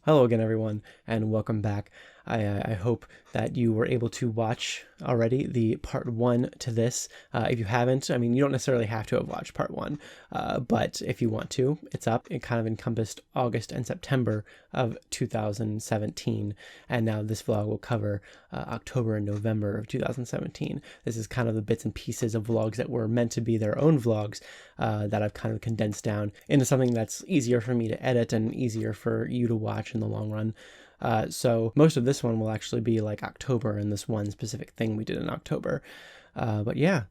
Hello again, everyone, and welcome back. I hope that you were able to watch already the part one to this. If you haven't, I mean, you don't necessarily have to have watched part one, but if you want to, it's up. It kind of encompassed August and September of 2017, and now this vlog will cover October and November of 2017. This is kind of the bits and pieces of vlogs that were meant to be their own vlogs that I've kind of condensed down into something that's easier for me to edit and easier for you to watch in the long run. So most of this one will actually be like October and this one specific thing we did in October. But yeah,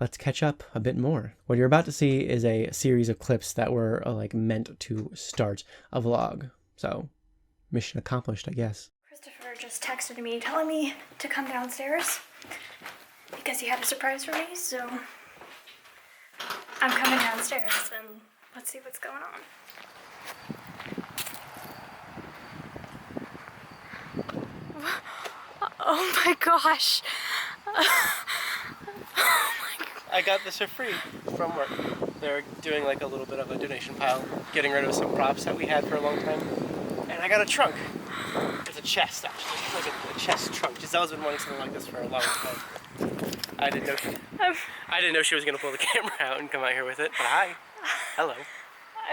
let's catch up a bit more. What you're about to see is a series of clips that were like meant to start a vlog. So mission accomplished, I guess. Christopher just texted me telling me to come downstairs because he had a surprise for me, so I'm coming downstairs and let's see what's going on. Oh my gosh. I got this for free from work. They're doing like a little bit of a donation pile, getting rid of some props that we had for a long time. And I got a trunk. It's a chest, actually. Like a chest trunk. Giselle's been wanting something like this for a long time. I didn't know she was gonna pull the camera out and come out here with it. But hi. Hello.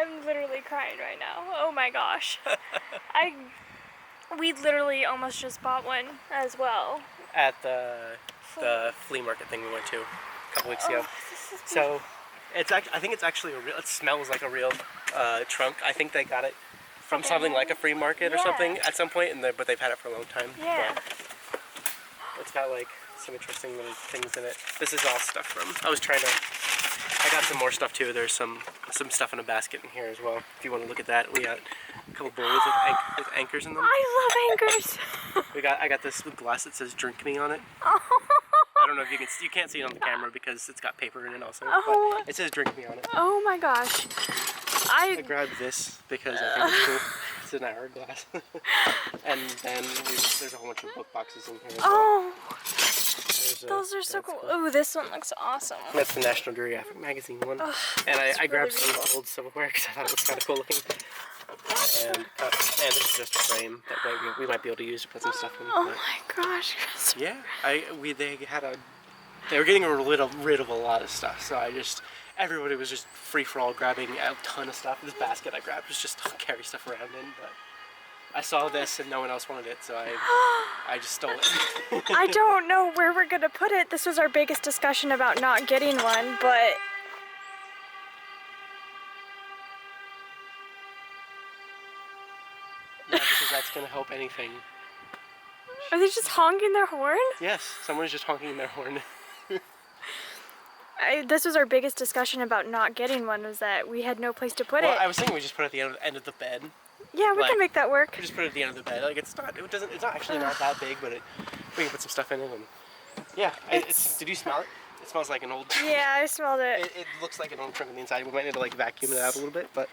I'm literally crying right now. Oh my gosh. We literally almost just bought one as well. At the flea market thing we went to a couple weeks ago. So I think it's actually a real. It smells like a real trunk. I think they got it from something like a flea market or something at some point, but they've had it for a long time. Yeah. But it's got like some interesting little things in it. This is all stuff from. I got some more stuff too. There's some stuff in a basket in here as well. If you want to look at that, we got a couple bowls with anchors in them. I love anchors. I got this glass that says "Drink Me" on it. Oh. I don't know if you can't see it on the camera because it's got paper in it also. Oh. But it says "Drink Me" on it. Oh my gosh. I grabbed this because I think it's cool. It's an hourglass. And then there's a whole bunch of book boxes in here as well. Oh. Those are so cool. Oh, this one looks awesome. That's the National Geographic magazine one. Oh, and I grabbed some old silverware because I thought it was kind of cool looking. And this is just a frame that we might be able to use to put some stuff in. Oh my gosh. Yeah, they were getting rid of a lot of stuff, so everybody was just free for all grabbing a ton of stuff. This basket I grabbed was just to carry stuff around in, but I saw this and no one else wanted it, so I just stole it. I don't know where we're gonna put it. This was our biggest discussion about not getting one, but not because that's gonna help anything. are they just honking their horn? Yes, someone's just honking their horn. This was our biggest discussion about not getting one, was that we had no place to put it. I was thinking we just put it at the end of the bed. Yeah, we can make that work. We just put it at the end of the bed. Like it's not actually not that big, but we can put some stuff in it. And yeah, did you smell it? It smells like an old trunk. Yeah, I smelled it. It looks like an old trunk on the inside. We might need to like vacuum it out a little bit, but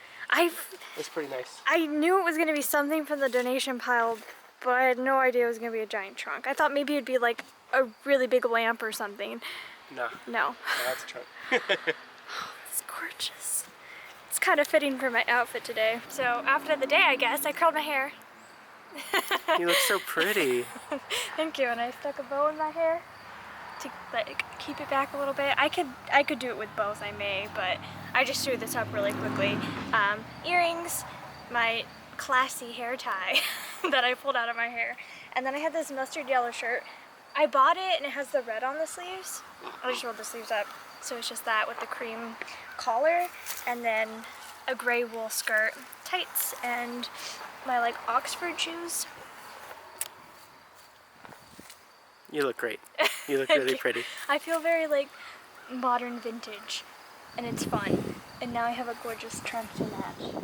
it's pretty nice. I knew it was gonna be something from the donation pile, but I had no idea it was gonna be a giant trunk. I thought maybe it'd be like a really big lamp or something. No. No. That's a trunk. Oh, it's gorgeous. It's kind of fitting for my outfit today. So after the day, I guess, I curled my hair. You look so pretty. Thank you. And I stuck a bow in my hair to like keep it back a little bit. I could do it with bows, I may, but I just threw this up really quickly. Earrings, my classy hair tie that I pulled out of my hair, and then I had this mustard yellow shirt. I bought it and it has the red on the sleeves. I just rolled the sleeves up. So it's just that with the cream collar and then a gray wool skirt, tights, and my like Oxford shoes. You look great. You look really pretty. I feel very like modern vintage and it's fun. And now I have a gorgeous trunk to match.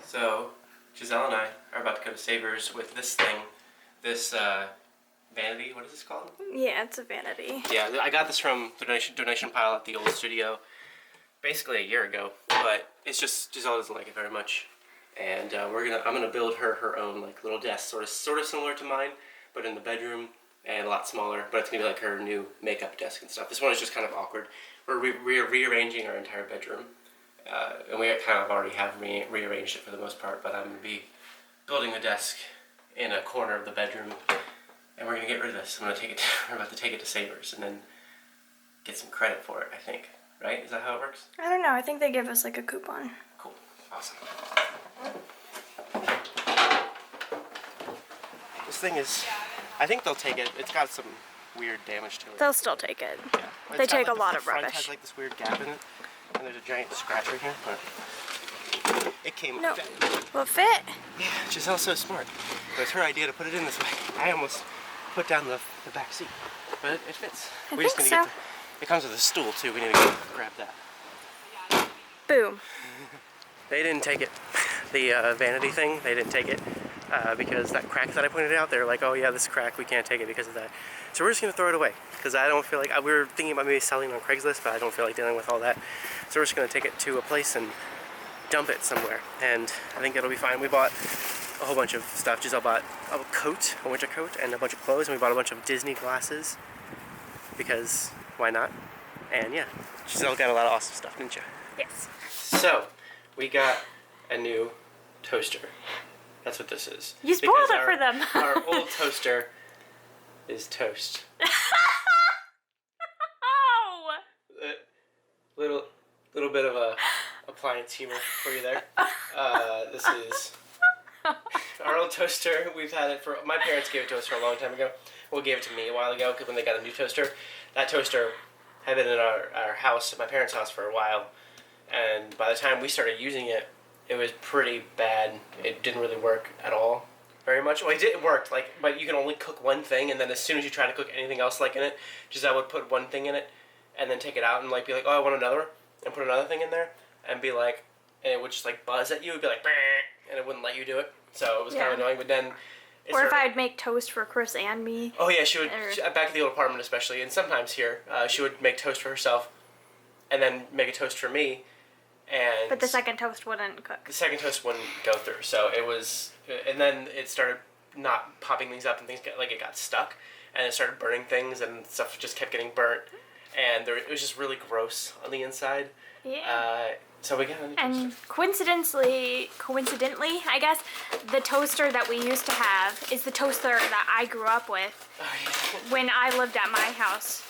So, Giselle and I are about to go to Savers with this thing, this vanity. What is this called? Yeah, it's a vanity. Yeah, I got this from the donation pile at the old studio, basically a year ago. But it's just Giselle doesn't like it very much, and I'm gonna build her own like little desk, sort of similar to mine, but in the bedroom. and a lot smaller, but it's gonna be like her new makeup desk and stuff. This one is just kind of awkward. We're rearranging our entire bedroom, and we kind of already have rearranged it for the most part, but I'm gonna be building the desk in a corner of the bedroom, and we're gonna get rid of this. We're about to take it to Savers and then get some credit for it, I think. Right? Is that how it works? I don't know. I think they give us like a coupon. Cool. Awesome. This thing is, I think they'll take it. It's got some weird damage to it. They'll still take it. Yeah. They It's got, take like, a lot the of front rubbish. has like this weird gap in it, and there's a giant scratch right here. But it came. No. Will it fit? Yeah, Giselle's so smart. But it's her idea to put it in this way. I almost put down the back seat, but it fits. I We just think need to so. it comes with a stool too. We need to go grab that. Boom. They didn't take it. The vanity thing, they didn't take it because that crack that I pointed out, they're like, oh yeah, this crack, we can't take it because of that. So we're just gonna throw it away because I don't feel like, we were thinking about maybe selling on Craigslist, but I don't feel like dealing with all that. So we're just gonna take it to a place and dump it somewhere, and I think it'll be fine. We bought a whole bunch of stuff. Giselle bought a coat, a winter coat, and a bunch of clothes, and we bought a bunch of Disney glasses because why not? And yeah, Giselle got a lot of awesome stuff, didn't you? Yes. So, we got a new toaster. That's what this is. You spoiled Because it for them. Our old toaster is toast. Oh! Little bit of a appliance humor for you there. This is our old toaster. We've had it for, my parents gave it to us for a long time ago. Well, gave it to me a while ago when they got a new toaster. That toaster had been in our house, my parents' house, for a while. And by the time we started using it, it was pretty bad. It didn't really work at all very much. Well, it worked, like, but you can only cook one thing, and then as soon as you try to cook anything else like in it, Giselle would put one thing in it, and then take it out and like be like, oh, I want another, and put another thing in there, and be like, and it would just like buzz at you, it'd be like, "Bah," and it wouldn't let you do it. So it was kind of Yeah. annoying. But then, Or if I'd make toast for Chris and me. oh yeah, she would Or- back at the old apartment especially, and sometimes here, she would make toast for herself, and then make a toast for me. And But the second toast wouldn't cook. the second toast wouldn't go through, so it was, and then it started not popping things up, and things got, like, it got stuck, and it started burning things, and stuff just kept getting burnt, and it was just really gross on the inside. Yeah. So we got a new toaster. And coincidentally, I guess, the toaster that we used to have is the toaster that I grew up with Oh, yeah. when I lived at my house.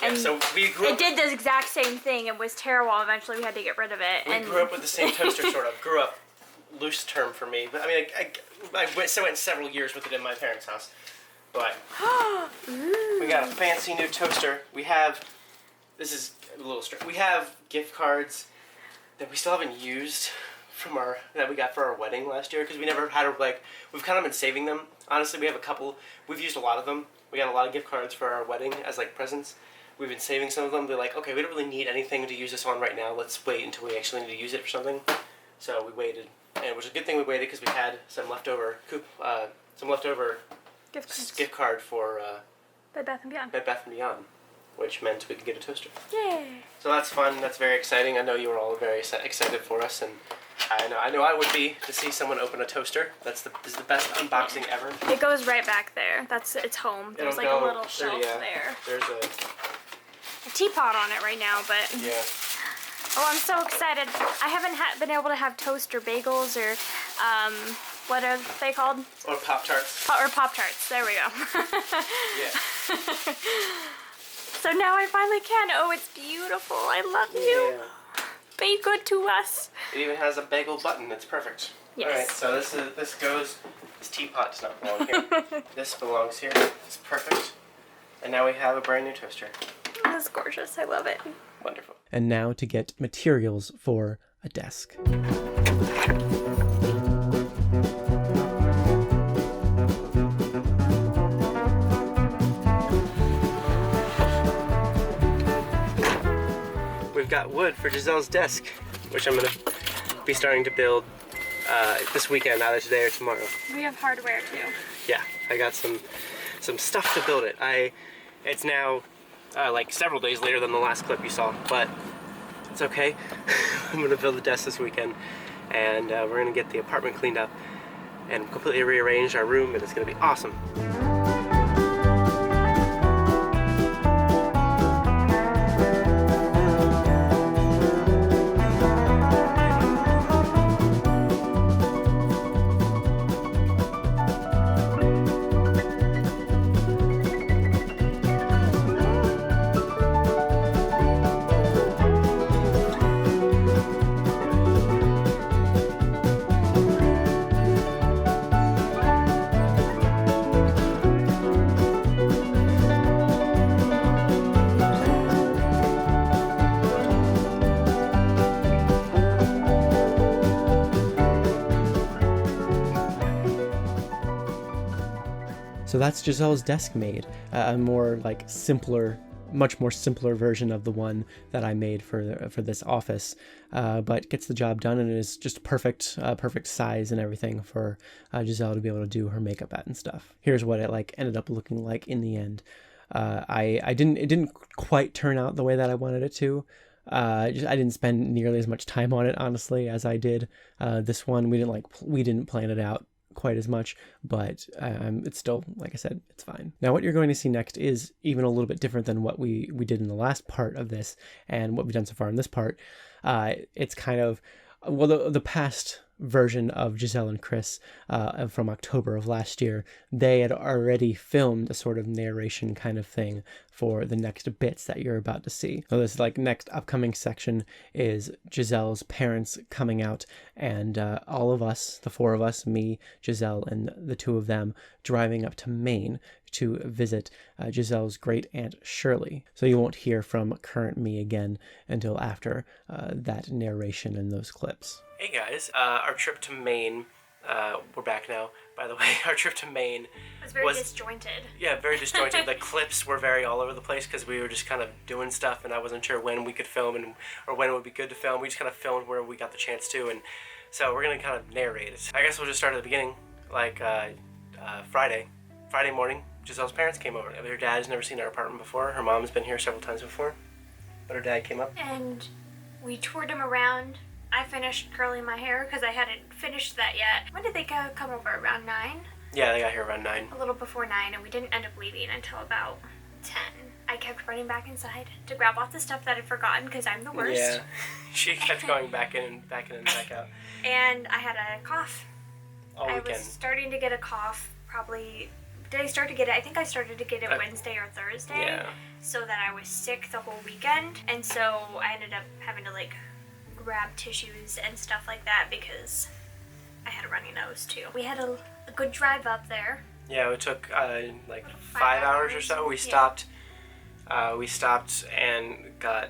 And Yeah, so we grew up. it did the exact same thing. It was terrible. Eventually, we had to get rid of it. We grew up with the same toaster, sort of. Grew up, loose term for me, but I mean, I went several years with it in my parents' house. But we got a fancy new toaster. We have, this is a little strange. We have gift cards that we still haven't used that we got for our wedding last year, because we never had we've kind of been saving them. Honestly, we have a couple. We've used a lot of them. We got a lot of gift cards for our wedding as like presents. We've been saving some of them. They're like, okay, we don't really need anything to use this on right now. Let's wait until we actually need to use it for something. So we waited, and it was a good thing we waited because we had some leftover gift card for Bed Bath & Beyond. Bed Bath & Beyond, which meant we could get a toaster. Yay! So that's fun. That's very exciting. I know you were all very excited for us, and I know I would be to see someone open a toaster. This is the best unboxing ever. It goes right back there. That's its home. There's It'll like a go- little shelf there. There's A teapot on it right now, but yeah. oh, I'm so excited. I haven't been able to have toast or bagels or what are they called? Or Pop-Tarts. Or Pop-Tarts. There we go. Yeah. So now I finally can. Oh, it's beautiful. I love you. Yeah. Be good to us. It even has a bagel button. It's perfect. Yes. All right. So this teapot does not belong here. This belongs here. It's perfect. And now we have a brand new toaster. That's gorgeous. I love it. Wonderful. And now to get materials for a desk. We've got wood for Giselle's desk, which I'm going to be starting to build this weekend, either today or tomorrow. We have hardware too. Yeah, I got some stuff to build it. It's now like several days later than the last clip you saw, but it's okay. I'm going to build the desk this weekend, and we're going to get the apartment cleaned up and completely rearrange our room, and it's going to be awesome. So that's Giselle's desk made, a more like simpler, much more simpler version of the one that I made for this office, but gets the job done and is just perfect size and everything for Giselle to be able to do her makeup at and stuff. Here's what it like ended up looking like in the end. It didn't quite turn out the way that I wanted it to. I didn't spend nearly as much time on it, honestly, as I did this one. We didn't plan it out quite as much, but it's still, like I said, it's fine. Now what you're going to see next is even a little bit different than what we did in the last part of this and what we've done so far in this part. It's kind of, well, the past version of Giselle and Chris from October of last year, they had already filmed a sort of narration kind of thing for the next bits that you're about to see. So this like next upcoming section is Giselle's parents coming out and all of us, the four of us, me, Giselle, and the two of them driving up to Maine to visit Giselle's great aunt Shirley. So you won't hear from current me again until after that narration and those clips. Hey guys, our trip to Maine, we're back now, by the way. Our trip to Maine It was very disjointed. Yeah, very disjointed. The clips were very all over the place because we were just kind of doing stuff and I wasn't sure when we could film or when it would be good to film. We just kind of filmed where we got the chance to, and so we're going to kind of narrate it. I guess we'll just start at the beginning, like Friday morning. Giselle's parents came over. Her dad's never seen our apartment before. Her mom's been here several times before, but her dad came up. And we toured him around. I finished curling my hair because I hadn't finished that yet. When did they come over? Around 9? Yeah, they got here around 9. A little before 9, and we didn't end up leaving until about 10. I kept running back inside to grab lots of stuff that I'd forgotten because I'm the worst. Yeah, she kept going back in and back out. And I had a cough. All weekend. I was starting to get a cough probably... Did I start to get it? I think I started to get it Wednesday or Thursday. Yeah. So that I was sick the whole weekend. And so I ended up having to like grab tissues and stuff like that because I had a runny nose too. We had a good drive up there. Yeah, it took like 5 hours or so. We stopped and got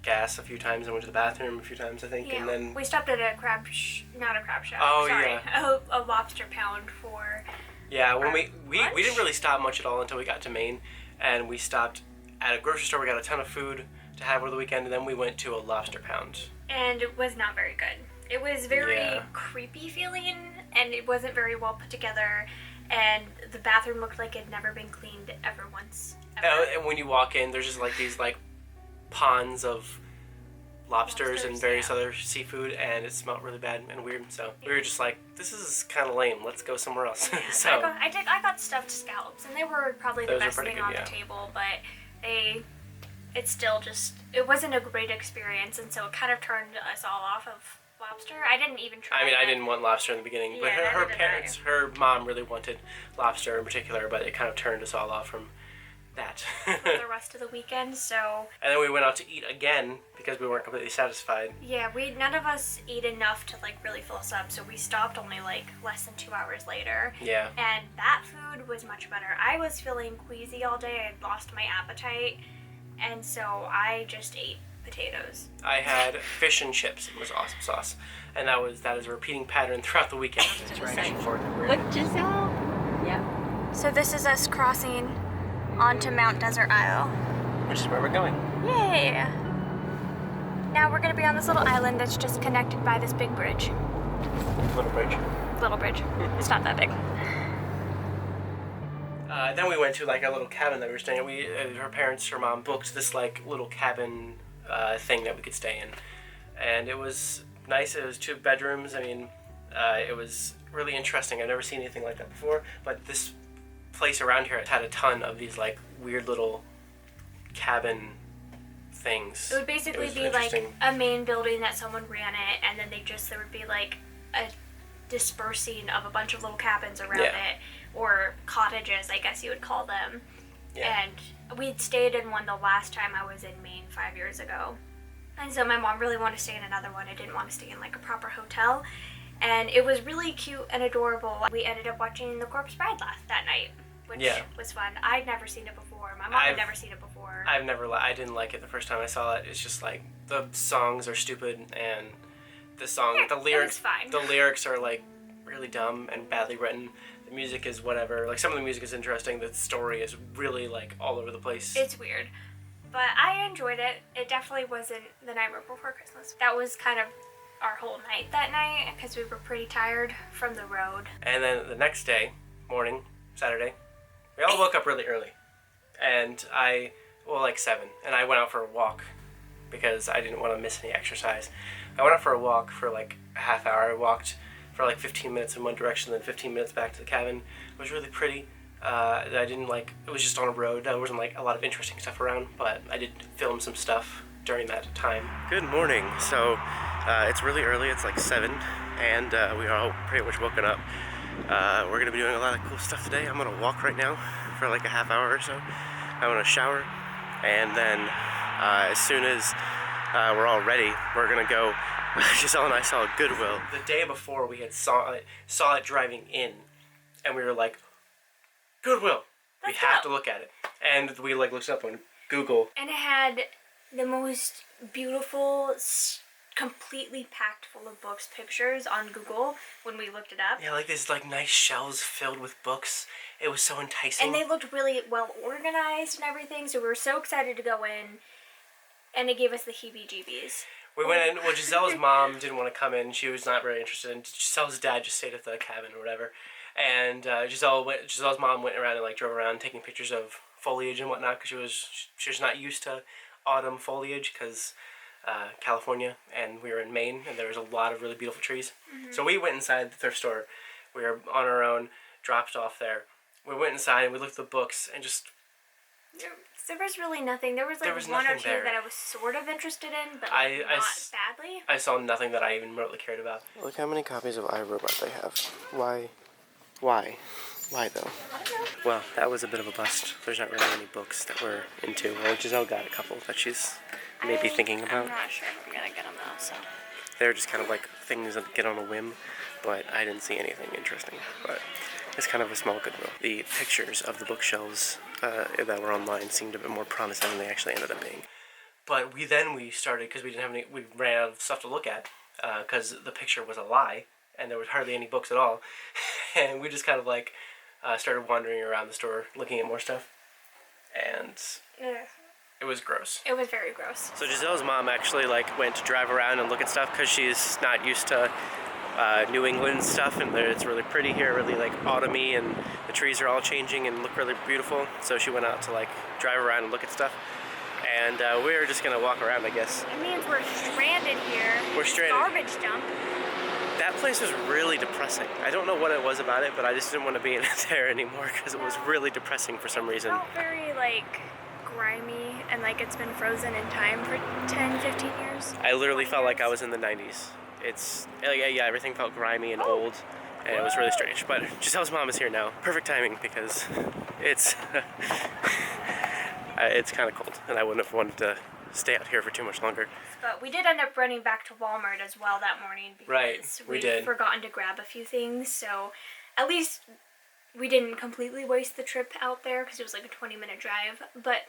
gas a few times and went to the bathroom a few times, I think. Yeah, and then we stopped at not a crab shack. Oh, sorry, yeah. a lobster pound for. Yeah, when we lunch? didn't really stop much at all until we got to Maine, and we stopped at a grocery store. We got a ton of food to have over the weekend, and then we went to a lobster pound. And it was not very good. It was very Yeah. creepy feeling, and it wasn't very well put together, and the bathroom looked like it had never been cleaned ever once. Ever. And when you walk in, there's just like these like ponds of lobsters and various yeah. other seafood, and it smelled really bad and weird. So we were just like, this is kind of lame. Let's go somewhere else. Yeah, So I got stuffed scallops, and they were probably the Those are best pretty thing good, on yeah. the table, but it's still just, it wasn't a great experience, and so it kind of turned us all off of lobster. I didn't even try I mean, I it. didn't want lobster in the beginning, but Yeah, her neither did parents, her mom really wanted lobster in particular, but it kind of turned us all off from that. for the rest of the weekend, so And then we went out to eat again because we weren't completely satisfied. yeah, none of us ate enough to like really fill us up, so we stopped only like less than 2 hours later. Yeah. And that food was much better. I was feeling queasy all day. I had lost my appetite, and so I just ate potatoes. I had fish and chips. It was awesome sauce, and that is a repeating pattern throughout the weekend. Look, Giselle. Yeah. So this is us crossing onto Mount Desert Isle. Which is where we're going. Yay! Now we're gonna be on this little island that's just connected by this big bridge. Little bridge. Little bridge. It's not that big. Then we went to like a little cabin that we were staying at. Her mom booked this like little cabin thing that we could stay in, and it was nice. It was 2 bedrooms. I mean, it was really interesting. I've never seen anything like that before. But this place around here had a ton of these like weird little cabin things. It would basically was be like interesting. a main building that someone ran it, and then there would be like a dispersing of a bunch of little cabins around Yeah. it, or cottages, I guess you would call them. Yeah. And we'd stayed in one the last time I was in Maine 5 years ago. And so my mom really wanted to stay in another one. I didn't want to stay in like a proper hotel. And it was really cute and adorable. We ended up watching The Corpse Bride that night, which Yeah. was fun. I'd never seen it before. My mom had never seen it before. I didn't like it the first time I saw it. It's just like the songs are stupid and the Yeah, lyrics it was fine. the lyrics are like really dumb and badly written. The music is whatever. Like, some of the music is interesting. The story is really, like, all over the place. It's weird. But I enjoyed it. It definitely wasn't The Nightmare Before Christmas. That was kind of our whole night that night because we were pretty tired from the road. And then the next day, morning, Saturday, we all woke up really early. And like 7. And I went out for a walk because I didn't want to miss any exercise. I went out for a walk for like a half hour. I walked for like 15 minutes in one direction, then 15 minutes back to the cabin. It was really pretty. I didn't like, it was just on a road. There wasn't like a lot of interesting stuff around, but I did film some stuff during that time. Good morning. So it's really early. It's like 7, and we are all pretty much woken up. We're gonna be doing a lot of cool stuff today. I'm gonna walk right now for like a half hour or so. I'm gonna shower, and then as soon as we're all ready, we're gonna go. Giselle and I saw Goodwill. The day before, we had saw it driving in, and we were like, Goodwill. We have to look at it. And we like looked up on Google. And it had the most beautiful, completely packed full of books pictures on Google when we looked it up. Yeah, like these like nice shelves filled with books. It was so enticing. And they looked really well organized and everything, so we were so excited to go in. And it gave us the heebie-jeebies. We went in. Well, Giselle's mom didn't want to come in. She was not very interested. And Giselle's dad just stayed at the cabin or whatever. And Giselle's mom went around and like drove around taking pictures of foliage and whatnot because she was not used to autumn foliage because California, and we were in Maine, and there was a lot of really beautiful trees. Mm-hmm. So we went inside the thrift store. We were on our own, dropped off there. We went inside and we looked at the books and just. There was really nothing. There was like one or two that I was sort of interested in, but like not badly. I saw nothing that I even remotely cared about. Look how many copies of iRobot they have. Why? Why though? Well, that was a bit of a bust. There's not really any books that we're into. Well, Giselle got a couple that she's maybe thinking about. I'm not sure if I'm gonna get them though, so. They're just kind of like things that get on a whim, but I didn't see anything interesting. But it's kind of a small Goodwill. The pictures of the bookshelves that were online seemed a bit more promising than they actually ended up being. But we started, because we ran out of stuff to look at, because the picture was a lie, and there was hardly any books at all. And we just kind of like started wandering around the store looking at more stuff. And it was gross. It was very gross. So Giselle's mom actually like went to drive around and look at stuff because she's not used to New England stuff, and it's really pretty here, really like autumny, and the trees are all changing and look really beautiful. So she went out to like drive around and look at stuff, and we were just gonna walk around, I guess. It means we're stranded here. We're stranded. Garbage dump. That place was really depressing. I don't know what it was about it, but I just didn't want to be in there anymore because it was really depressing for some reason. It felt very like grimy and like it's been frozen in time for 10, 15 years. I literally felt like I was in the 90s. Yeah, everything felt grimy and old, and it was really strange. But Giselle's mom is here now. Perfect timing because it's it's kind of cold, and I wouldn't have wanted to stay out here for too much longer. But we did end up running back to Walmart as well that morning because we did. Forgotten to grab a few things. So at least we didn't completely waste the trip out there because it was like a 20-minute drive. But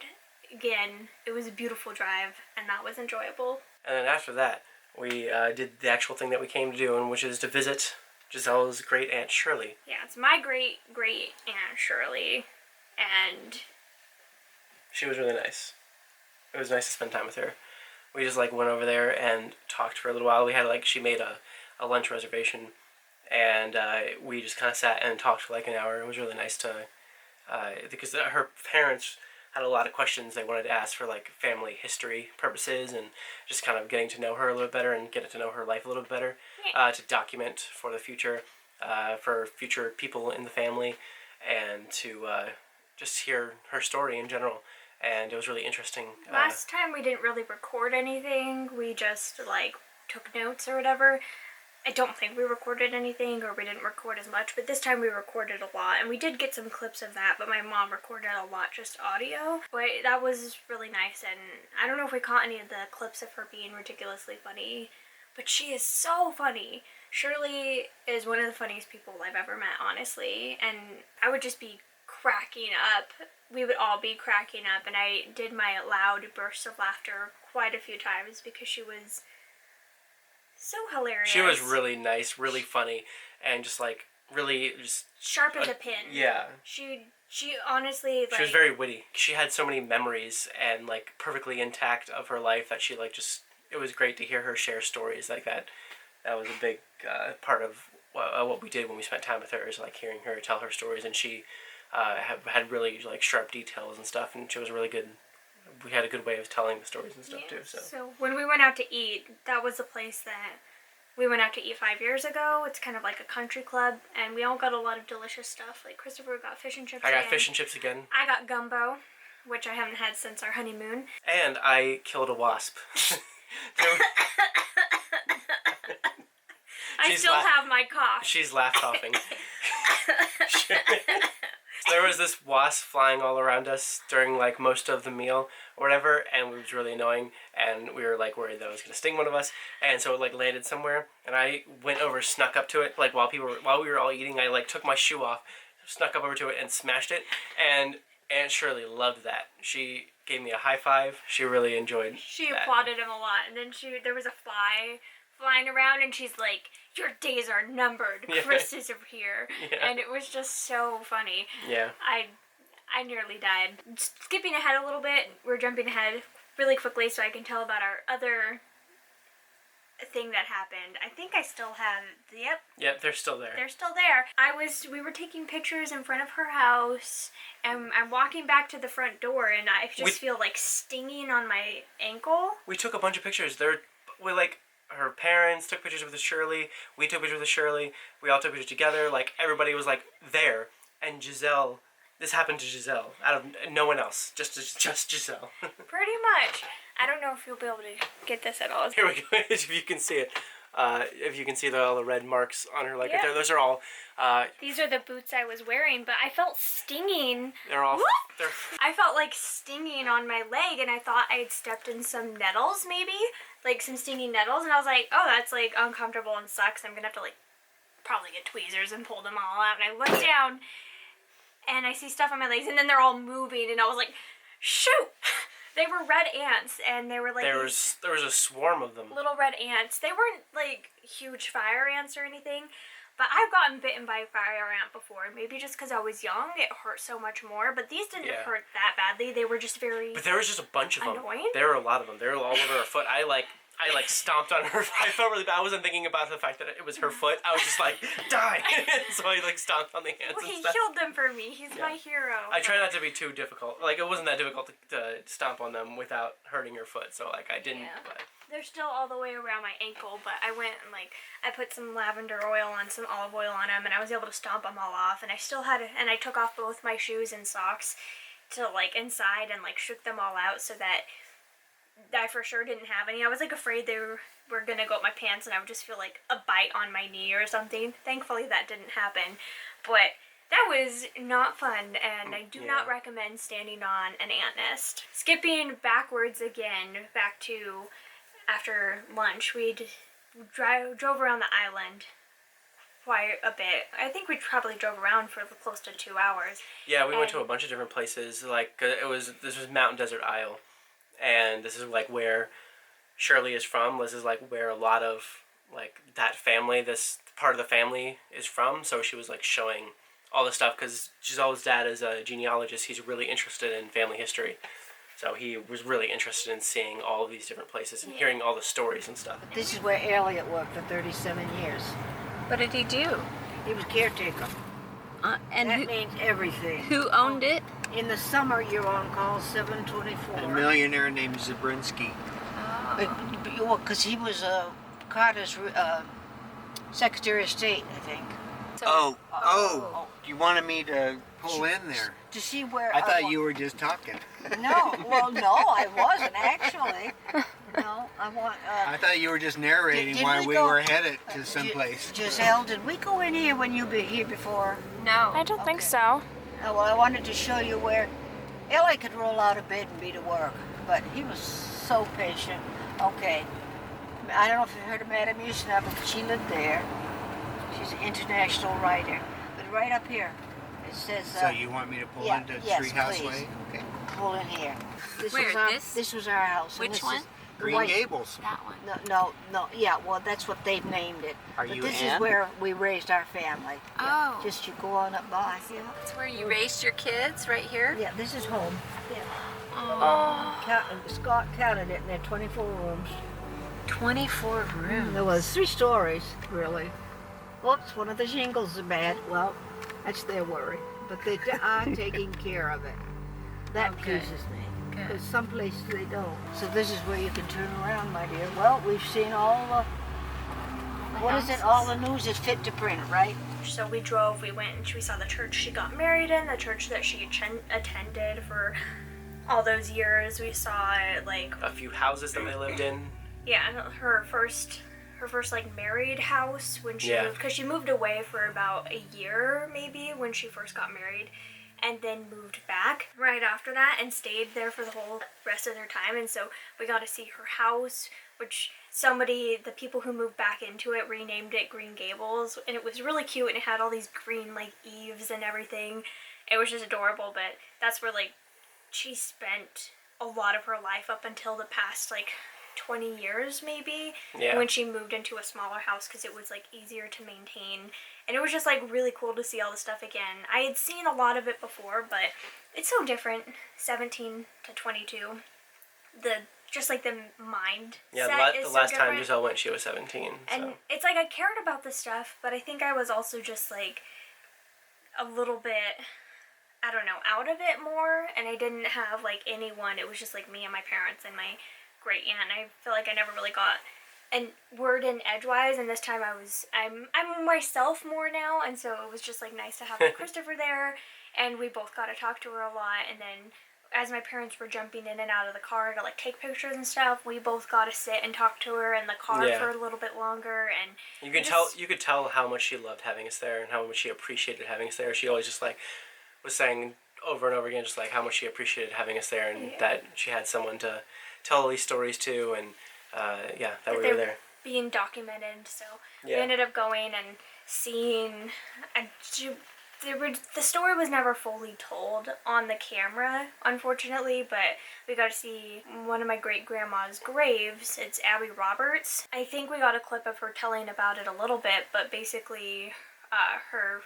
again, it was a beautiful drive, and that was enjoyable. And then after that, we did the actual thing that we came to do, and which is to visit Giselle's great aunt Shirley. Yeah, it's my great aunt Shirley, and she was really nice. It was nice to spend time with her. We just like went over there and talked for a little while. We had she made a lunch reservation, and we just kind of sat and talked for like an hour. It was really nice to because her parents had a lot of questions they wanted to ask for like family history purposes, and just kind of getting to know her a little bit better and getting to know her life a little bit better, to document for the future, for future people in the family, and to just hear her story in general. And it was really interesting. Last time we didn't really record anything. We just like took notes or whatever. I don't think we recorded anything, or we didn't record as much, but this time we recorded a lot, and we did get some clips of that, but my mom recorded a lot just audio. But that was really nice, and I don't know if we caught any of the clips of her being ridiculously funny, but she is so funny. Shirley is one of the funniest people I've ever met, honestly, and I would just be cracking up. We would all be cracking up, and I did my loud bursts of laughter quite a few times because she was so hilarious. She was really nice, really funny, and just like really just Sharp as a pin. yeah. She honestly, like... She was very witty. She had so many memories and, like, perfectly intact of her life that she, like, just... It was great to hear her share stories like that. That was a big part of what we did when we spent time with her, is, like, hearing her tell her stories. And she had really, like, sharp details and stuff, and she was really good. We had a good way of telling the stories and stuff, too. So when we went out to eat, that was a place that we went out to eat 5 years ago. It's kind of like a country club, and we all got a lot of delicious stuff. Like, Christopher got fish and chips I got again. fish and chips again. I got gumbo, which I haven't had since our honeymoon. And I killed a wasp. I still have my cough. She's laugh-coughing. There was this wasp flying all around us during, like, most of the meal or whatever, and it was really annoying, and we were, like, worried that it was going to sting one of us, and so it, like, landed somewhere, and I went over, snuck up to it, like, while we were all eating, I, like, took my shoe off, snuck up over to it, and smashed it, and Aunt Shirley loved that. She gave me a high five. She really enjoyed She that. applauded him a lot, and then there was a fly flying around, and she's like, "Your days are numbered. Yeah. Chris is here." Yeah. And it was just so funny. Yeah. I nearly died. Skipping ahead a little bit, we're jumping ahead really quickly so I can tell about our other thing that happened. I think I still have, Yep, they're still there. they're still there. We were taking pictures in front of her house, and I'm walking back to the front door, and I just feel like stinging on my ankle. We took a bunch of pictures. We like, her parents took pictures with Shirley. We took pictures with Shirley. We all took pictures together. Like, everybody was, like, there. And Giselle, this happened to Giselle. Out of no one else. Just Giselle. Pretty much. I don't know if you'll be able to get this at all. Here we go. If you can see it. If you can see all the red marks on her leg right Yeah. there. Those are all... These are the boots I was wearing, but I felt stinging. they're all... I felt like stinging on my leg, and I thought I had stepped in some nettles, maybe? Like some stinging nettles, and I was like, oh, that's like uncomfortable and sucks. I'm gonna have to like probably get tweezers and pull them all out. And I look down, and I see stuff on my legs, and then they're all moving, and I was like, shoot! They were red ants, and they were like there was a swarm of them. little red ants. They weren't like huge fire ants or anything, but I've gotten bitten by a fire ant before. Maybe just because I was young, it hurt so much more. But these didn't hurt that badly. They were just very... But there was just a bunch of them. Annoying? There were a lot of them. They were all over her foot. I stomped on her. I felt really bad. I wasn't thinking about the fact that it was her foot. I was just like, die! So I like stomped on the ants Well, and he stuff. killed them for me. He's my hero. I try not to be too difficult. Like, it wasn't that difficult to stomp on them without hurting her foot. So, like, I didn't. Yeah. But They're still all the way around my ankle, but I went and like I put some lavender oil on, some olive oil on them, and I was able to stomp them all off. And I still had and I took off both my shoes and socks to like inside and like shook them all out so that I for sure didn't have any. I was like afraid they were gonna go up my pants and I would just feel like a bite on my knee or something. Thankfully that didn't happen, but that was not fun, and I do not recommend standing on an ant nest. Skipping backwards again, back to after lunch, we drove around the island quite a bit. I think we probably drove around for close to 2 hours. yeah, we went to a bunch of different places. Like, this was Mountain Desert Isle, and this is like where Shirley is from. This is like where a lot of like that family, this part of the family is from. So she was like showing all the stuff because Giselle's dad is a genealogist. He's really interested in family history. So he was really interested in seeing all of these different places and hearing all the stories and stuff. This is where Elliot worked for 37 years. What did he do? He was caretaker. And That means everything. who owned it? In the summer, you're on call 724. A millionaire named Zabrinsky. Because he was Carter's Secretary of State, I think. Oh, you wanted me to pull in there. To see where... I thought you were just talking. No, well, no, I wasn't actually. No, I thought you were just narrating Did why we we go- were headed to someplace. Giselle, did we go in here when you were here before? No. I don't think Okay. so. Oh, well, I wanted to show you where Ellie could roll out of bed and be to work, but he was so patient. Okay, I don't know if you heard of Madame Usna, but she lived there. She's an international writer. But right up here, it says... So you want me to pull yeah, into yes, Street House please. Way? Okay. pull in here. Where, was our, this? This was our house. and Which this one? Is, Green White- Gables. That one. No. Yeah, well, that's what they've named it. Are but you this Ann? is where we raised our family. Yeah. Oh. Just you go on up by. Yeah. That's where you raised your kids, right here? Yeah, this is home. Yeah. Oh. Scott counted it, and there are 24 rooms. 24 rooms. There was 3 stories, really. Oops, one of the shingles is bad. Well, that's their worry. But they are taking care of it. That Okay. pleases me. Good. Because some places they don't. So this is where you can turn around, my dear. Well, we've seen all the... What is it? All the news is fit to print, right? So we drove, we went and we saw the church she got married in, the church that she attended for all those years. We saw like A few houses that they lived in. yeah, her first like married house when she Yeah. moved, because she moved away for about a year maybe when she first got married, and then moved back right after that and stayed there for the whole rest of their time. And so we got to see her house, which the people who moved back into it renamed it Green Gables, and it was really cute, and it had all these green like eaves and everything. It was just adorable. But that's where like she spent a lot of her life up until the past like 20 years maybe, Yeah. when she moved into a smaller house because it was like easier to maintain. And it was just like really cool to see all the stuff again. I had seen a lot of it before, but it's so different, 17 to 22. Just like the mind Yeah, set the is so last time different. Giselle went, she was 17. And So. it's like I cared about the stuff, but I think I was also just like a little bit, I don't know, out of it more. And I didn't have like anyone. It was just like me and my parents and my great aunt. I feel like I never really got an word in edgewise. And this time I'm myself more now. And so it was just like nice to have Christopher there. And we both got to talk to her a lot. And then as my parents were jumping in and out of the car to like take pictures and stuff, we both got to sit and talk to her in the car Yeah. for a little bit longer. And You could tell how much she loved having us there and how much she appreciated having us there. She always just like was saying over and over again just like how much she appreciated having us there, and that she had someone to tell all these stories to, and that we were there. being documented. So we Yeah. ended up going and seeing. The story was never fully told on the camera, unfortunately, but we got to see one of my great-grandma's graves. It's Abby Roberts. I think we got a clip of her telling about it a little bit, but basically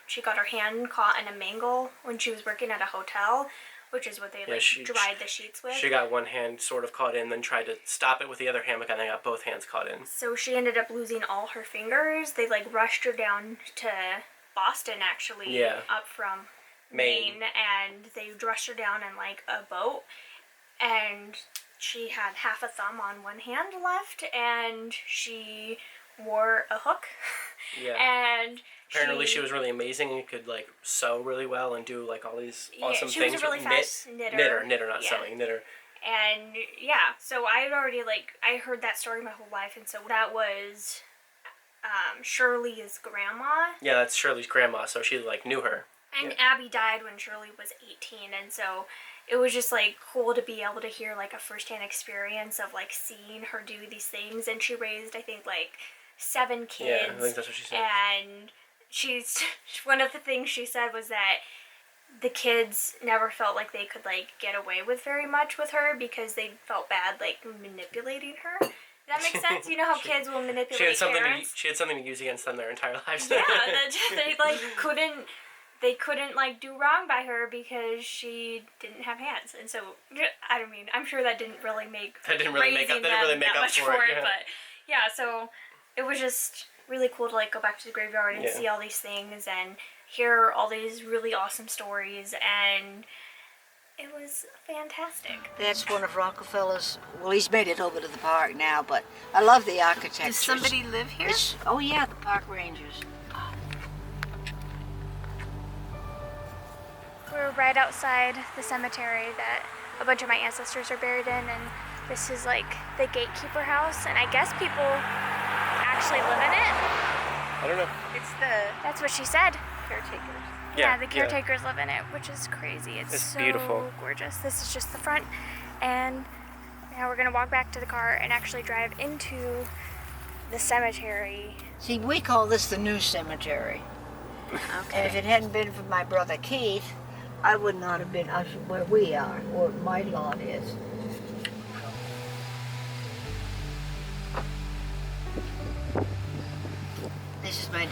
she got her hand caught in a mangle when she was working at a hotel, which is what they dried the sheets with. She got one hand sort of caught in, then tried to stop it with the other hand, but then got both hands caught in. So she ended up losing all her fingers. They like rushed her down to Boston, actually, up from Maine, and they rushed her down in like a boat, and she had half a thumb on one hand left, and she wore a hook. Yeah. And apparently she was really amazing and could like sew really well and do like all these awesome she things. was a really fast knitter. Knitter, not sewing, knitter. And yeah, so I had already I heard that story my whole life, and so that was Shirley's grandma. Yeah, that's Shirley's grandma, so she like knew her. And Abby died when Shirley was 18, and so it was just like cool to be able to hear like a firsthand experience of like seeing her do these things. And she raised, I think, like 7 kids. Yeah, I think that's what she said. And one of the things she said was that the kids never felt like they could like get away with very much with her because they felt bad like manipulating her. That makes sense. You know how kids will manipulate parents. She had something to use against them their entire lives. Yeah, they like couldn't like do wrong by her because she didn't have hands, and so I mean I'm sure that didn't really make up much for it. But yeah, so it was just really cool to like go back to the graveyard and see all these things and hear all these really awesome stories, and it was fantastic. That's one of Rockefeller's. Well, he's made it over to the park now, but I love the architecture. Does somebody live here? Oh yeah, the park rangers. We're right outside the cemetery that a bunch of my ancestors are buried in, and this is like the gatekeeper house, and I guess people actually live in it. I don't know. That's what she said. Caretakers. Yeah, the caretakers live in it, which is crazy. It's so beautiful. Gorgeous. This is just the front, and now we're gonna walk back to the car and actually drive into the cemetery. See, we call this the new cemetery. Okay. And if it hadn't been for my brother Keith, I would not have been where we are, or my lawn is.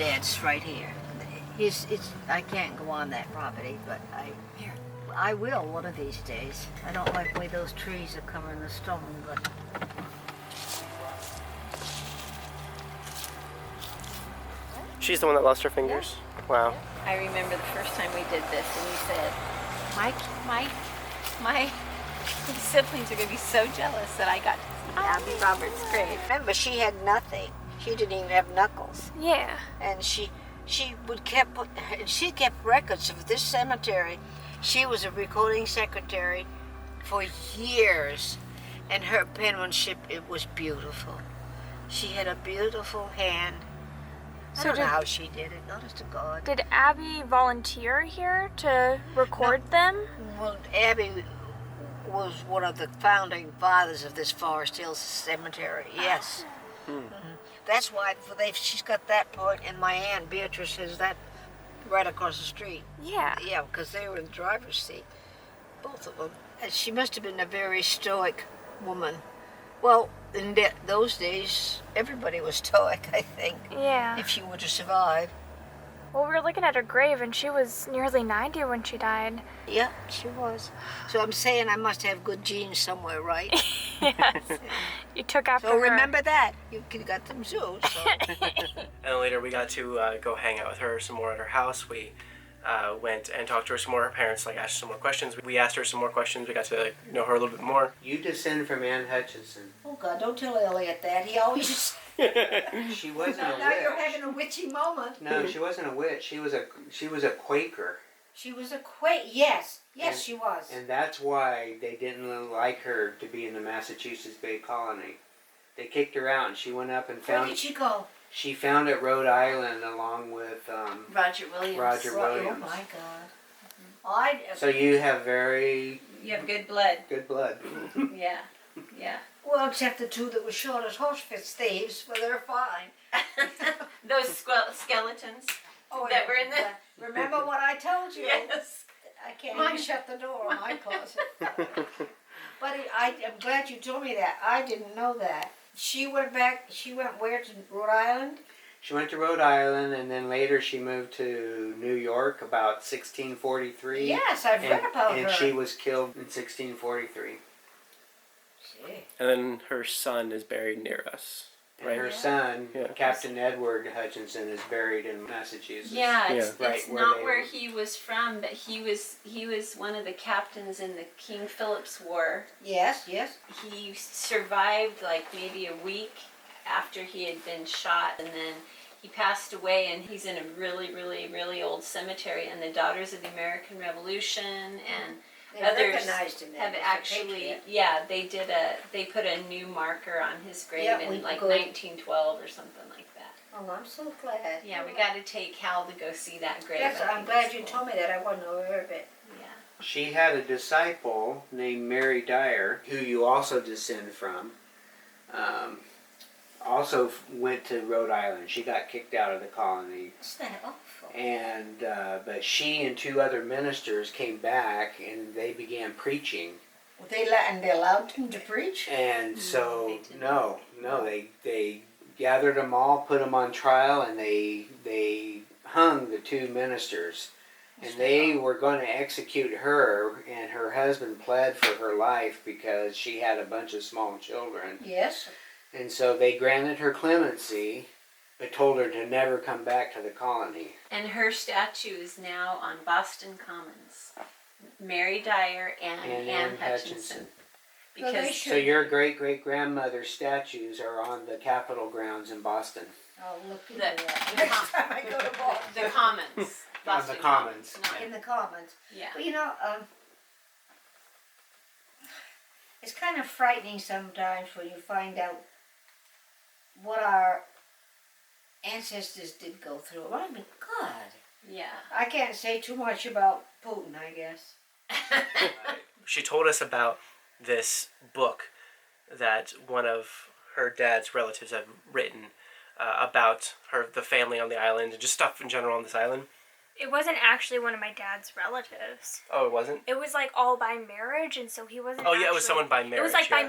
Dad's right here. I can't go on that property, but I will one of these days. I don't like the way those trees are covering the stone, but She's the one that lost her fingers? Wow. I remember the first time we did this, and you said, my siblings are going to be so jealous that I got to see Abby Roberts' grave. remember she had nothing. She didn't even have knuckles, Yeah. and she kept records of this cemetery. She was a recording secretary for years, and her penmanship, it was beautiful. She had a beautiful hand. I So don't know did- how she did it, honest to God. Did Abby volunteer here to record them? Well, Abby was one of the founding fathers of this Forest Hills Cemetery, yes. Mhm. That's why she's got that part, and my Aunt Beatrice has that right across the street. Yeah. Yeah, because they were in the driver's seat, both of them. And she must have been a very stoic woman. Well, in those days, everybody was stoic, I think, Yeah. if you were to survive. Well, we were looking at her grave, and she was nearly 90 when she died. Yeah, she was. So I'm saying I must have good genes somewhere, right? Yes. You took after So her. remember that. You got them too. So. And then later we got to go hang out with her some more at her house. We went and talked to her some more. Her parents asked her some more questions. We asked her some more questions. We got to know her a little bit more. You descend from Anne Hutchinson. Oh God, don't tell Elliot that. He always. She wasn't a Now you're witch. having a witchy moment. No, she wasn't a witch. She was a Quaker, She was a Yes, And- she was. and that's why they didn't like her to be in the Massachusetts Bay Colony. They kicked her out, and she went up and Where found. did she go? She found at Rhode Island along with Roger Williams. Roger Oh Williams. my God. So you have very You have good blood. good blood. Yeah. Yeah. Well, except the two that were shot as hospice thieves, well, they're fine. Those skeletons. Oh, That were in the- Remember what I told you? Yes. I can't even shut the door on my closet. But I'm glad you told me that. I didn't know that. She went where, to Rhode Island? She went to Rhode Island, and then later she moved to New York about 1643. Yes, I've read about and her. she was killed in 1643. Gee. And then her son is buried near us. And Right. her son, Yeah. Captain Edward Hutchinson, is buried in Massachusetts. Yeah, it's, Yeah. it's Right, where not they- where he was from, but he was one of the captains in the King Philip's War. Yes, yes. He survived like maybe a week after he had been shot, and then he passed away, and he's in a really, really, really old cemetery. And the Daughters of the American Revolution and They others recognized him then have as a actually, patriot. they put a new marker on his grave Yeah, in like good. 1912 or something like that. Oh, I'm so glad. Yeah, we got to take Hal to go see that grave. Yes, I I'm think glad it's you cool. told me that. I wasn't aware of it. Yeah. She had a disciple named Mary Dyer, who you also descend from. Also went to Rhode Island. She got kicked out of the colony, Isn't that awful? and but she and two other ministers came back, and they began preaching. They allowed him to preach? And so they didn't. no, they gathered them all, put them on trial, and they hung the two ministers. And they were going to execute her, and her husband pled for her life because she had a bunch of small children. Yes. And so they granted her clemency, but told her to never come back to the colony. And her statue is now on Boston Commons. Mary Dyer and And Anne Anne Hutchinson. Well, they Because should- So your great-great-grandmother's statues are on the Capitol grounds in Boston. I'll look into The- that the next com- time I go to Boston. the Commons. Boston Commons. not- In the Commons. yeah. Well, you know, it's kind of frightening sometimes when you find out what our ancestors did go through. I mean, God, Yeah. I can't say too much about Putin, I guess. She told us about this book that one of her dad's relatives had written about the family on the island and just stuff in general on this island. It wasn't actually one of my dad's relatives. Oh, it wasn't? It was like all by marriage, and so he wasn't. Oh, yeah, it was actually- someone by marriage. It was like yeah. by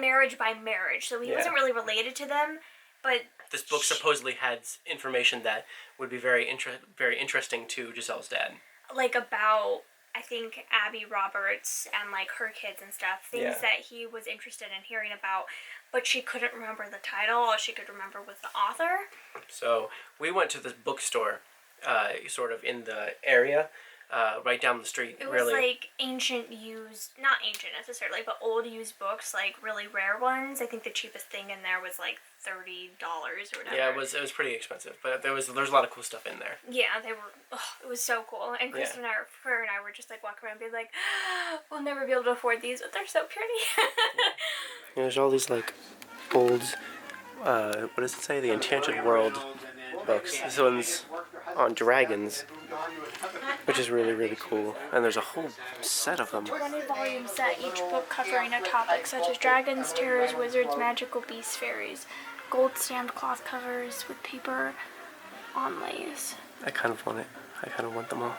marriage, so he Yeah. wasn't really related to them. But This book supposedly had information that would be very interesting to Giselle's dad. like about, I think, Abby Roberts and like her kids and stuff, things Yeah. that he was interested in hearing about, but she couldn't remember the title. All she could remember was the author. So we went to this bookstore, sort of in the area, right down the street. It was really, like ancient used, not ancient necessarily, but old used books, like really rare ones. I think the cheapest thing in there was like $30 or whatever. yeah, it was pretty expensive, but there's a lot of cool stuff in there. Yeah, they were. It was so cool. And Kristen and I were just like walking around, being like, "We'll never be able to afford these, but they're so pretty." There's all these like old, what does it say? The Enchanted World books. This one's on dragons, which is really, really cool. And there's a whole set of them. 20-volume set, each book covering a topic such as dragons, terrors, wizards, magical beasts, fairies. Gold stamped cloth covers with paper onlays. I kind of want it. I kind of want them all.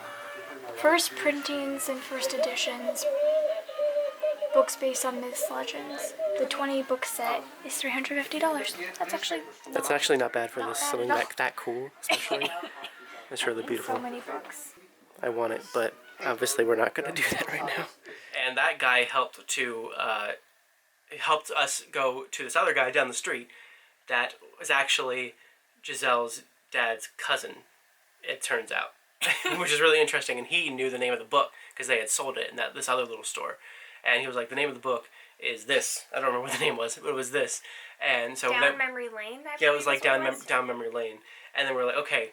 First printings and first editions. Books based on myths, legends. The 20-book set is $350. That's actually not bad for this something that cool, especially. It's really beautiful. So many books. I want it, but obviously we're not going to do that right now. And that guy helped us go to this other guy down the street that was actually Giselle's dad's cousin, it turns out. Which is really interesting, and he knew the name of the book because they had sold it in this other little store. And he was like, the name of the book is this. I don't remember what the name was, but it was this. And so Down Memory Lane? Yeah, it was like down Memory Lane. And then we're like, okay,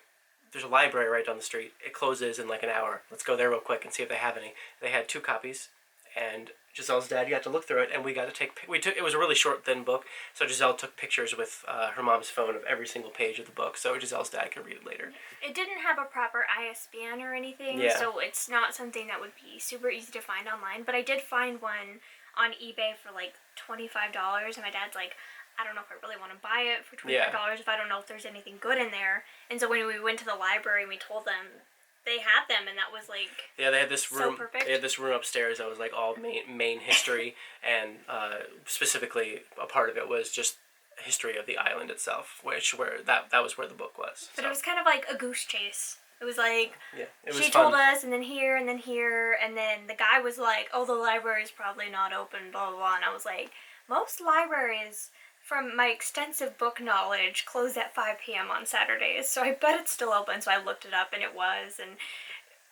there's a library right down the street. It closes in like an hour. Let's go there real quick and see if they have any. They had 2 copies, and Giselle's dad got to look through it, and we got to it was a really short, thin book, so Giselle took pictures with her mom's phone of every single page of the book, so Giselle's dad could read it later. It didn't have a proper ISBN or anything, so it's not something that would be super easy to find online, but I did find one on eBay for like $25, and my dad's like, I don't know if I really want to buy it for $25 if I don't know if there's anything good in there. And so when we went to the library and we told them, they had them, and that was like they had this room. So perfect. They had this room upstairs that was like all main history, and specifically a part of it was just history of the island itself, that was where the book was. But it was kind of like a goose chase. It was like it was she fun. told us, and then here, and then here, and then the guy was like, "Oh, the library's probably not open," blah blah blah, and I was like, most libraries, from my extensive book knowledge, close at 5 p.m. on Saturdays, so I bet it's still open, so I looked it up, and it was, and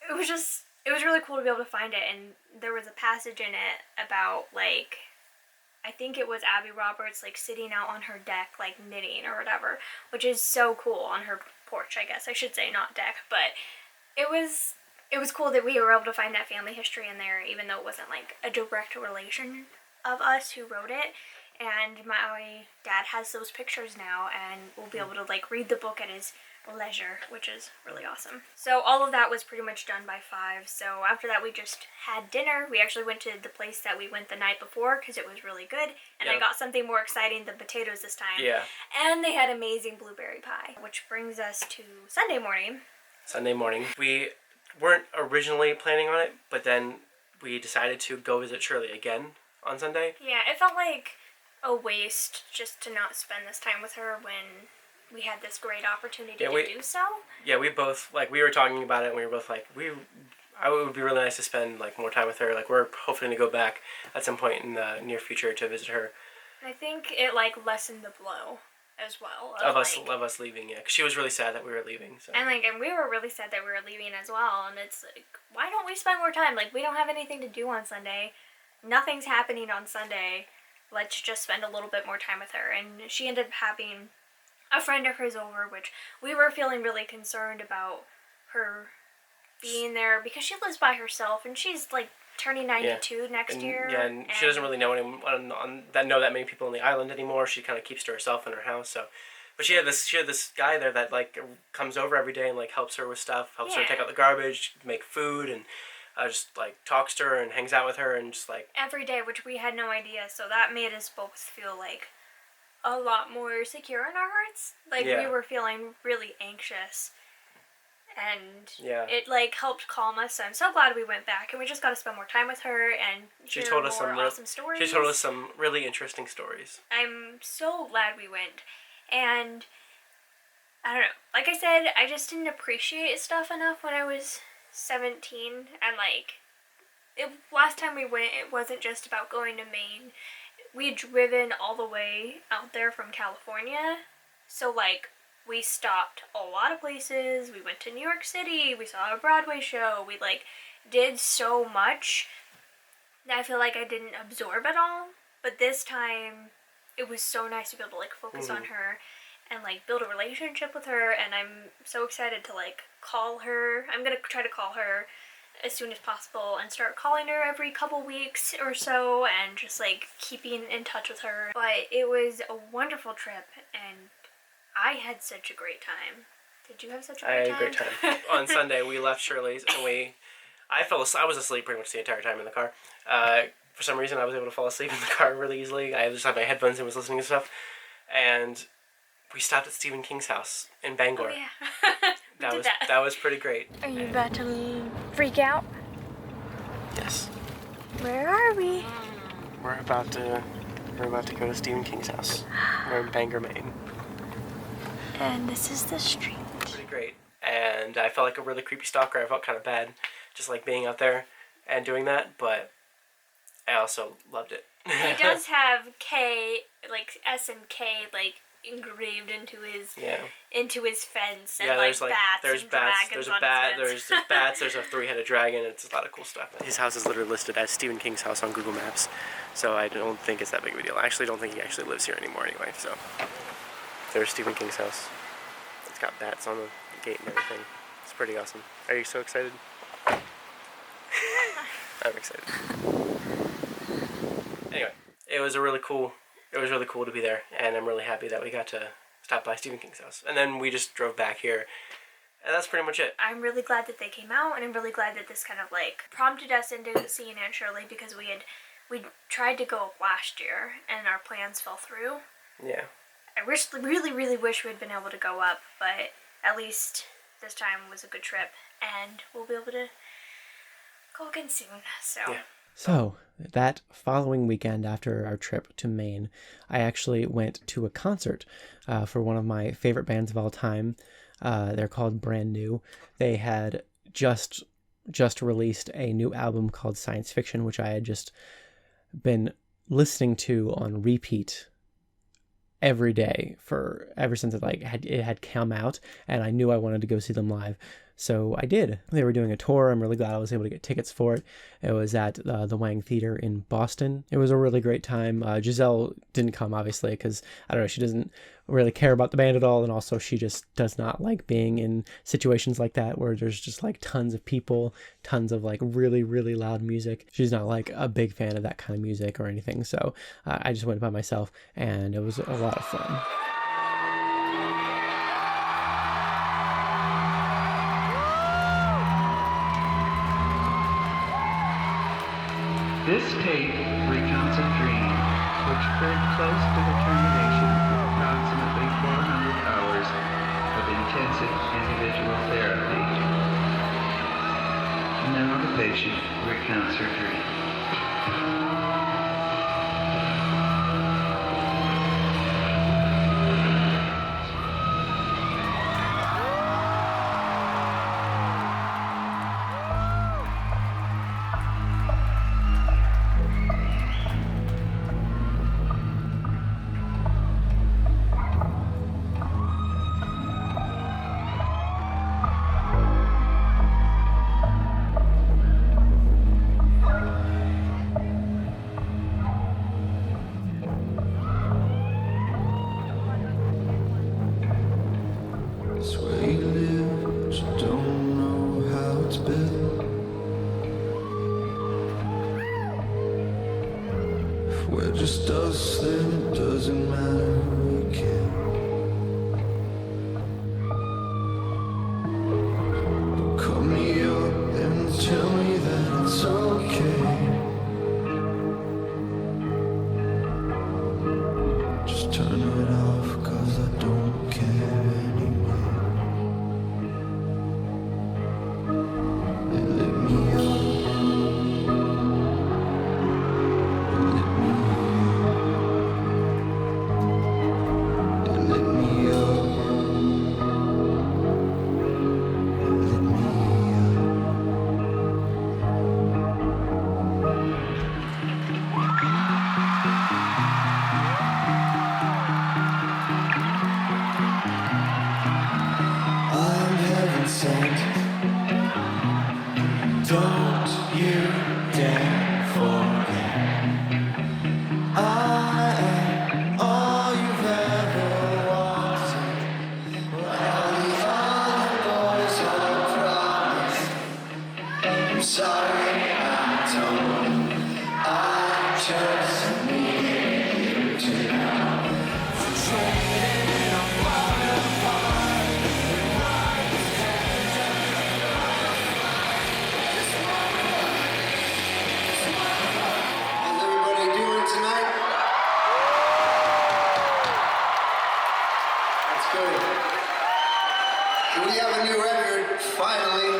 it was really cool to be able to find it, and there was a passage in it about, like, I think it was Abby Roberts, like, sitting out on her deck, like, knitting or whatever, which is so cool, on her porch, I guess, I should say, not deck, but it was cool that we were able to find that family history in there, even though it wasn't, like, a direct relation of us who wrote it. And my dad has those pictures now, and we'll be able to like read the book at his leisure, which is really awesome. So all of that was pretty much done by 5. So after that, we just had dinner. We actually went to the place that we went the night before because it was really good, and I got something more exciting than potatoes this time. Yeah. And they had amazing blueberry pie, which brings us to Sunday morning. Sunday morning. We weren't originally planning on it, but then we decided to go visit Shirley again on Sunday. Yeah, it felt like a waste just to not spend this time with her when we had this great opportunity to do so. Yeah, we both, like, we were talking about it, and we were both like, it would be really nice to spend, like, more time with her. Like, we're hoping to go back at some point in the near future to visit her. I think it, like, lessened the blow as well. Of us leaving, yeah. 'Cause she was really sad that we were leaving, so. And we were really sad that we were leaving as well, and it's like, why don't we spend more time? Like, we don't have anything to do on Sunday. Nothing's happening on Sunday. Let's just spend a little bit more time with her. And she ended up having a friend of hers over, which we were feeling really concerned about her being there because she lives by herself, and she's like turning 92 next year. Yeah, and she doesn't really know anyone know that many people on the island anymore. She kind of keeps to herself in her house. So, but she had this guy there that like comes over every day and like helps her with stuff, helps her take out the garbage, make food, and just like talks to her and hangs out with her and just like every day, which we had no idea. So that made us both feel like a lot more secure in our hearts. Like we were feeling really anxious, and it like helped calm us. So I'm so glad we went back, and we just got to spend more time with her and she told us some awesome stories. She told us some really interesting stories. I'm so glad we went. And I don't know. Like I said, I just didn't appreciate stuff enough when I was 17. And like, last time we went, it wasn't just about going to Maine. We had driven all the way out there from California. So like, we stopped a lot of places. We went to New York City. We saw a Broadway show. We like did so much that I feel like I didn't absorb it all. But this time, it was so nice to be able to like focus on her and like build a relationship with her. And I'm so excited to like call her. I'm gonna try to call her as soon as possible and start calling her every couple weeks or so and just like keeping in touch with her. But it was a wonderful trip and I had such a great time. Did you have such a great time? I had a great time. On Sunday, we left Shirley's and I was asleep pretty much the entire time in the car. For some reason, I was able to fall asleep in the car really easily. I just had my headphones and was listening to stuff. And we stopped at Stephen King's house in Bangor. Oh, yeah. That was pretty great. Are you about to freak out? Yes. Where are we? We're about to go to Stephen King's house. We're in Bangor, Maine. And this is the street. Pretty great. And I felt like a really creepy stalker. I felt kind of bad just like being out there and doing that, but I also loved it. He does have K, like S and K, like engraved into his fence, and like bats and dragons there's on a bat, his fence. there's bats, there's a three-headed dragon. It's a lot of cool stuff. His house is literally listed as Stephen King's house on Google Maps, so I don't think it's that big of a deal. I actually don't think he actually lives here anymore anyway. So there's Stephen King's house. It's got bats on the gate and everything. It's pretty awesome. Are you so excited? I'm excited. Anyway, it was really cool to be there, and I'm really happy that we got to stop by Stephen King's house. And then we just drove back here, and that's pretty much it. I'm really glad that they came out, and I'm really glad that this kind of like prompted us into seeing Aunt Shirley, because we tried to go last year and our plans fell through. Yeah. I really wish we had been able to go up, but at least this time was a good trip, and we'll be able to go again soon. So that following weekend after our trip to Maine, I actually went to a concert for one of my favorite bands of all time. They're called Brand New. They had just released a new album called Science Fiction, which I had just been listening to on repeat every day ever since it had come out, and I knew I wanted to go see them live. So I did. They were doing a tour. I'm really glad I was able to get tickets for it. It was at the Wang Theater in Boston. It was a really great time. Giselle didn't come, obviously, because, I don't know, she doesn't really care about the band at all, and also she just does not like being in situations like that where there's just like tons of people, tons of like really, really loud music. She's not like a big fan of that kind of music or anything. So I just went by myself, and it was a lot of fun. This tape recounts a dream which occurred close to the termination of approximately 400 hours of intensive individual therapy. Now the patient recounts her dream. Just us, then it doesn't matter, we can. But call me up and tell me that it's okay. Just turn it off, 'cause I don't care anymore. They lit me up. Let me Don't you dare forget. I am all you've ever wanted. All the other boys are promised. I'm sorry I don't. I just need you to know. How's everybody doing tonight? That's good. So we have a new record, finally.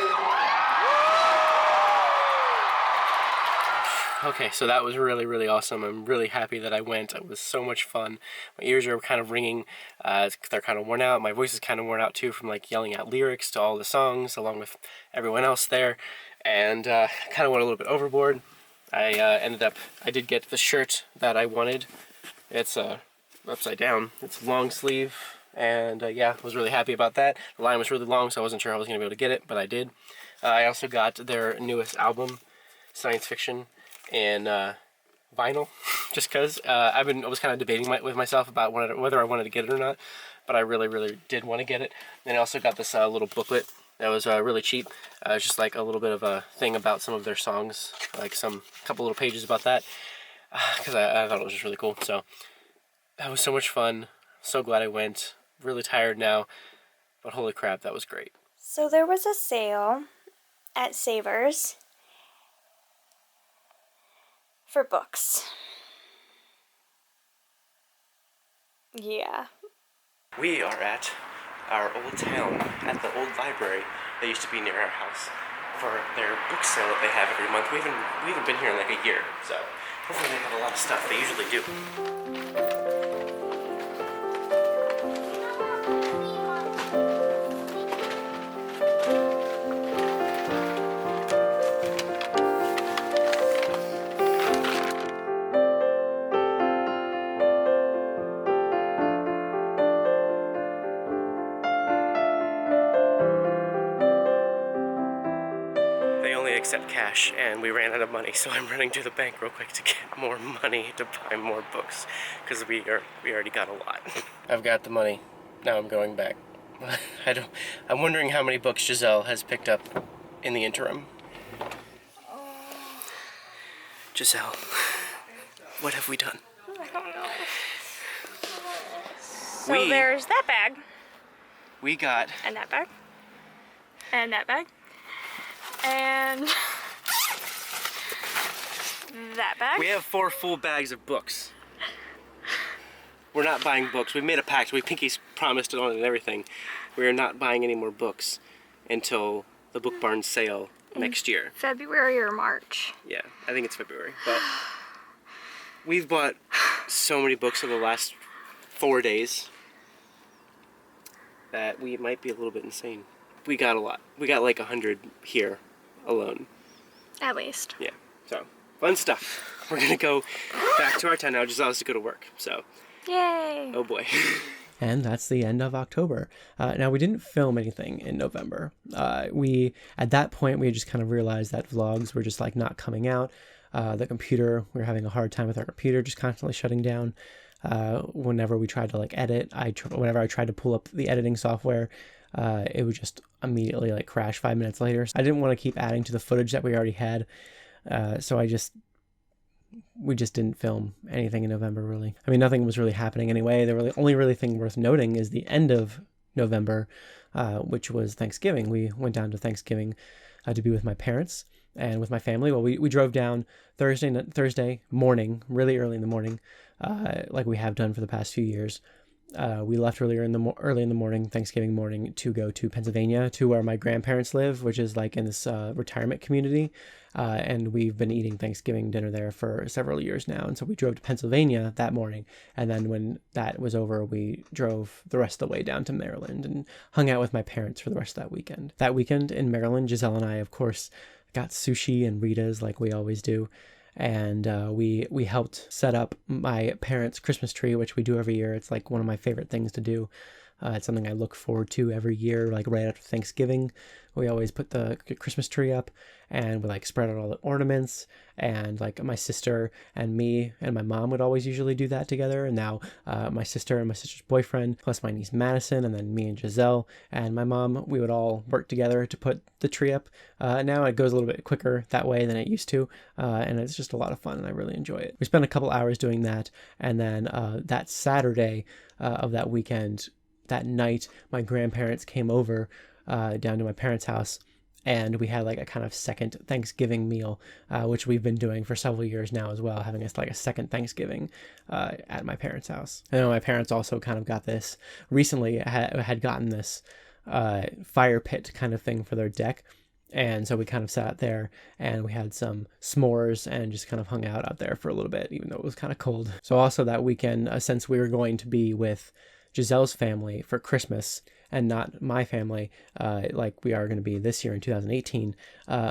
Okay, so that was really, really awesome. I'm really happy that I went. It was so much fun. My ears are kind of ringing. They're kind of worn out. My voice is kind of worn out too from like yelling out lyrics to all the songs along with everyone else there. And kind of went a little bit overboard. I did get the shirt that I wanted. It's upside down. It's long sleeve. And yeah, I was really happy about that. The line was really long, so I wasn't sure I was going to be able to get it, but I did. I also got their newest album, Science Fiction, in vinyl, just because I was kind of debating with myself about whether I wanted to get it or not, but I really, really did want to get it. And I also got this little booklet that was really cheap. It's just like a little bit of a thing about some of their songs, like couple little pages about that, because I thought it was just really cool. So that was so much fun. So glad I went. Really tired now, but holy crap, that was great. So there was a sale at Savers for books. Yeah. We are at our old town, at the old library that used to be near our house, for their book sale that they have every month. We haven't been here in like a year, so hopefully they have a lot of stuff. They usually do. They only accept cash, and we ran out of money, so I'm running to the bank real quick to get more money to buy more books, because we already got a lot. I've got the money. Now I'm going back. I'm wondering how many books Giselle has picked up in the interim. Giselle, what have we done? I don't know. So there's that bag, We got and that bag, and that bag, and that bag. We have 4 full bags of books. We're not buying books. We've made a pact. We pinkies promised it on and everything. We are not buying any more books until the Book Barn sale next year. February or March. Yeah, I think it's February. But we've bought so many books over the last 4 days that we might be a little bit insane. We got a lot. We got like 100 here alone. At least. Yeah, so fun stuff. We're gonna go back to our town now. Giselle has to go to work, so Yay! oh boy. And that's the end of October. Now, we didn't film anything in November. At that point, we had just kind of realized that vlogs were just like not coming out. The computer, we were having a hard time with our computer, just constantly shutting down. Whenever we tried to like edit, whenever I tried to pull up the editing software, it would just immediately like crash 5 minutes later. So I didn't want to keep adding to the footage that we already had. So we just didn't film anything in November, really. I mean, nothing was really happening anyway. The only really thing worth noting is the end of November, which was Thanksgiving. We went down to Thanksgiving to be with my parents and with my family. Well, we drove down Thursday morning, really early in the morning, like we have done for the past few years. We left early in the morning, Thanksgiving morning, to go to Pennsylvania, to where my grandparents live, which is like in this retirement community. And we've been eating Thanksgiving dinner there for several years now. And so we drove to Pennsylvania that morning. And then when that was over, we drove the rest of the way down to Maryland and hung out with my parents for the rest of that weekend. That weekend in Maryland, Giselle and I, of course, got sushi and Rita's like we always do. And we helped set up my parents' Christmas tree, which we do every year. It's like one of my favorite things to do. It's something I look forward to every year, like right after Thanksgiving. We always put the Christmas tree up, and we like spread out all the ornaments, and like my sister and me and my mom would always usually do that together. And now my sister and my sister's boyfriend, plus my niece Madison, and then me and Giselle and my mom, we would all work together to put the tree up. Now it goes a little bit quicker that way than it used to, and it's just a lot of fun, and I really enjoy it. We spent a couple hours doing that, and then that Saturday of that weekend, that night, my grandparents came over down to my parents' house, and we had like a kind of second Thanksgiving meal, which we've been doing for several years now as well, having us like a second Thanksgiving at my parents' house. I know my parents also kind of got this recently, had gotten this fire pit kind of thing for their deck. And so we kind of sat out there and we had some s'mores and just kind of hung out there for a little bit, even though it was kind of cold. So also that weekend, since we were going to be with Giselle's family for Christmas and not my family, like we are going to be this year in 2018,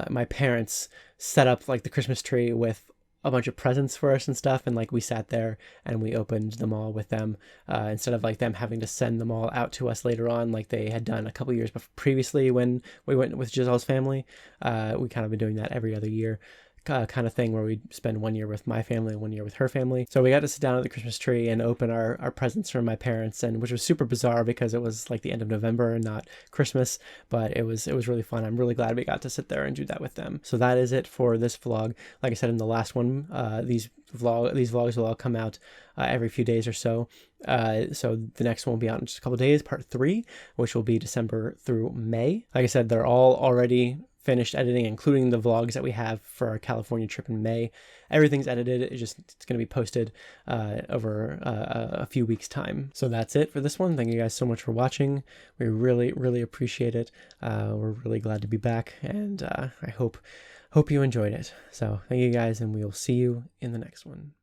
my parents set up like the Christmas tree with a bunch of presents for us and stuff, and like we sat there and we opened them all with them, instead of like them having to send them all out to us later on like they had done a couple years previously when we went with Giselle's family. We kind of been doing that every other year, kind of thing, where we spend 1 year with my family and 1 year with her family. So we got to sit down at the Christmas tree and open our presents from my parents, and which was super bizarre because it was like the end of November and not Christmas, but it was really fun. I'm really glad we got to sit there and do that with them. So that is it for this vlog. Like I said in the last one, these vlogs will all come out every few days or so. So the next one will be out in just a couple days, part 3, which will be December through May. Like I said, they're all already finished editing, including the vlogs that we have for our California trip in May. Everything's edited. It's going to be posted over a few weeks time. So that's it for this one. Thank you guys so much for watching. We really, really appreciate it. We're really glad to be back, and I hope you enjoyed it. So thank you guys, and we will see you in the next one.